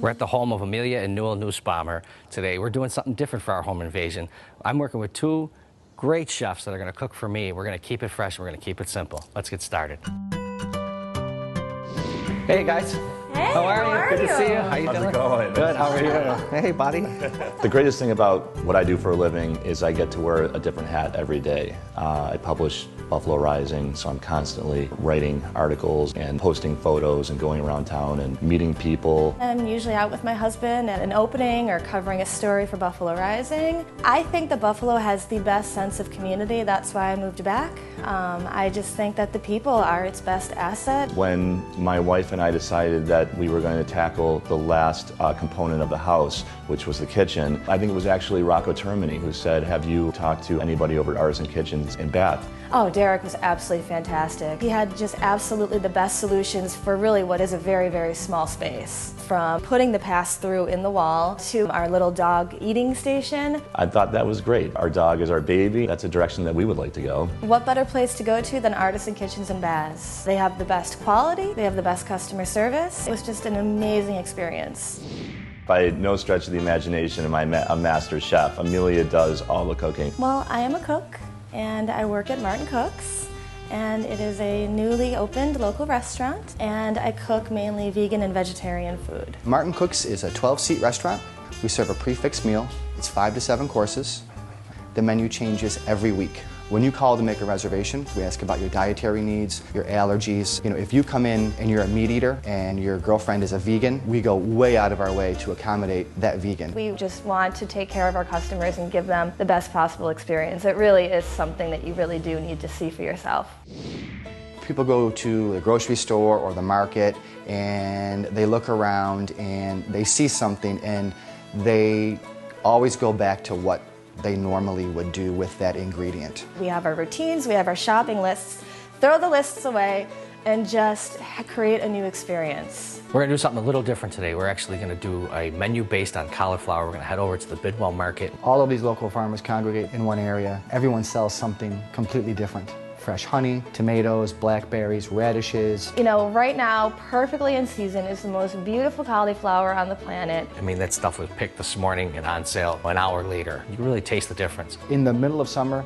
We're at the home of Amelia and Nussbaumer today. We're doing something different for our home invasion. I'm working with two great chefs that are going to cook for me. We're going to keep it fresh and we're going to keep it simple. Let's get started. Hey guys. Hey, how are you? Good to see you. How you How's doing? it going? Good. How are you? Hey, buddy. The greatest thing about what I do for a living is I get to wear a different hat every day. I publish Buffalo Rising, so I'm constantly writing articles and posting photos and going around town and meeting people. I'm usually out with my husband at an opening or covering a story for Buffalo Rising. I think that Buffalo has the best sense of community. That's why I moved back. I just think that the people are its best asset. When my wife and I decided that we were going to tackle the last component of the house, which was the kitchen, I think it was actually Rocco Termini who said, "Have you talked to anybody over at Artisan Kitchens in Bath?" Oh, Derek was absolutely fantastic. He had just absolutely the best solutions for really what is a very, very small space. From putting the pass-through in the wall to our little dog eating station. I thought that was great. Our dog is our baby. That's a direction that we would like to go. What better place to go to than Artisan Kitchens and Baths? They have the best quality, they have the best customer service. It was just an amazing experience. By no stretch of the imagination am I a master chef. Amelia does all the cooking. Well, I am a cook, and I work at Martin Cooks, and it is a newly opened local restaurant, and I cook mainly vegan and vegetarian food. Martin Cooks is a 12-seat restaurant. We serve a prefix meal. It's 5 to 7 courses. The menu changes every week. When you call to make a reservation, we ask about your dietary needs, your allergies. You know, if you come in and you're a meat eater and your girlfriend is a vegan, we go way out of our way to accommodate that vegan. We just want to take care of our customers and give them the best possible experience. It really is something that you really do need to see for yourself. People go to the grocery store or the market and they look around and they see something and they always go back to what they normally would do with that ingredient. We have our routines, we have our shopping lists. Throw the lists away and just create a new experience. We're going to do something a little different today. We're actually going to do a menu based on cauliflower. We're going to head over to the Bidwell Market. All of these local farmers congregate in one area. Everyone sells something completely different. Fresh honey, tomatoes, blackberries, radishes. You know, right now, perfectly in season is the most beautiful cauliflower on the planet. I mean, that stuff was picked this morning and on sale an hour later. You can really taste the difference. In the middle of summer,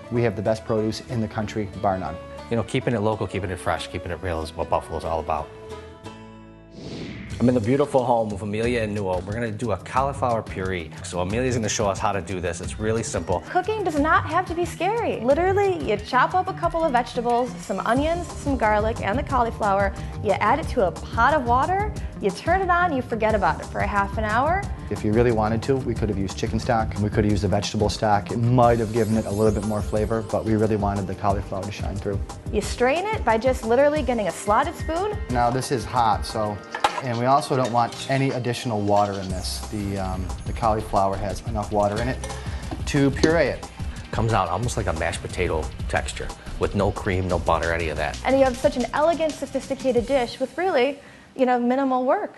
we have the best produce in the country, bar none. You know, keeping it local, keeping it fresh, keeping it real is what Buffalo's all about. I'm in the beautiful home of Amelia and Nuo. We're going to do a cauliflower puree. So Amelia's going to show us how to do this. It's really simple. Cooking does not have to be scary. Literally, you chop up a couple of vegetables, some onions, some garlic, and the cauliflower. You add it to a pot of water, you turn it on, you forget about it for a half an hour. If you really wanted to, we could have used chicken stock, we could have used the vegetable stock. It might have given it a little bit more flavor, but we really wanted the cauliflower to shine through. You strain it by just literally getting a slotted spoon. Now this is hot, and we also don't want any additional water in this. The cauliflower has enough water in it to puree it. Comes out almost like a mashed potato texture with no cream, no butter, any of that. And you have such an elegant, sophisticated dish with really, you know, minimal work.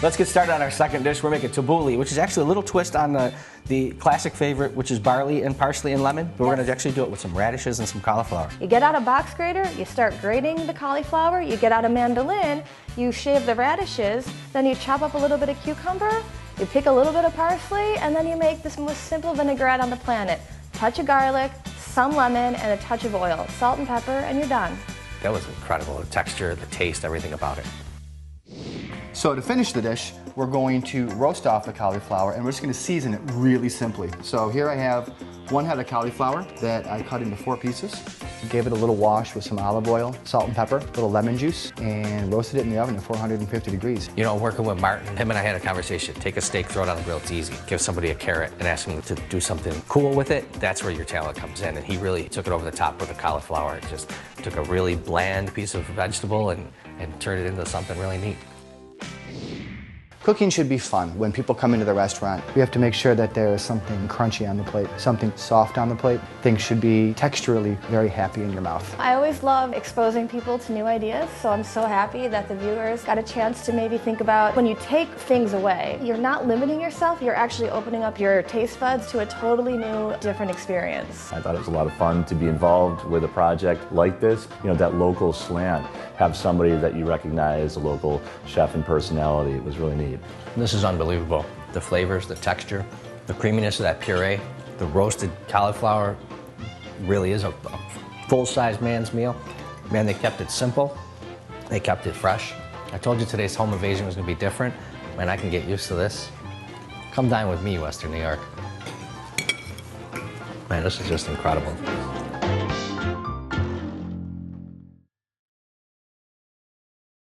Let's get started on our second dish. We're making tabbouleh, which is actually a little twist on the classic favorite, which is barley and parsley and lemon. But we're going to actually do it with some radishes and some cauliflower. You get out a box grater, you start grating the cauliflower, you get out a mandolin, you shave the radishes, then you chop up a little bit of cucumber, you pick a little bit of parsley, and then you make this most simple vinaigrette on the planet. Touch of garlic, some lemon, and a touch of oil. Salt and pepper, and you're done. That was incredible. The texture, the taste, everything about it. So to finish the dish, we're going to roast off the cauliflower and we're just going to season it really simply. So here I have 1 head of cauliflower that I cut into 4 pieces. Gave it a little wash with some olive oil, salt and pepper, a little lemon juice, and roasted it in the oven at 450 degrees. You know, working with Martin, him and I had a conversation. Take a steak, throw it on the grill, it's easy. Give somebody a carrot and ask them to do something cool with it. That's where your talent comes in. And he really took it over the top with the cauliflower. It just took a really bland piece of vegetable and turned it into something really neat. Cooking should be fun. When people come into the restaurant, we have to make sure that there is something crunchy on the plate, something soft on the plate. Things should be texturally very happy in your mouth. I always love exposing people to new ideas, so I'm so happy that the viewers got a chance to maybe think about when you take things away, you're not limiting yourself, you're actually opening up your taste buds to a totally new, different experience. I thought it was a lot of fun to be involved with a project like this. You know, that local slant, have somebody that you recognize, a local chef and personality. It was really neat. need. This is unbelievable. The flavors, the texture, the creaminess of that puree, the roasted cauliflower really is a full-size man's meal. Man, they kept it simple. They kept it fresh. I told you today's home invasion was gonna be different. Man, I can get used to this. Come dine with me, Western New York. Man, this is just incredible.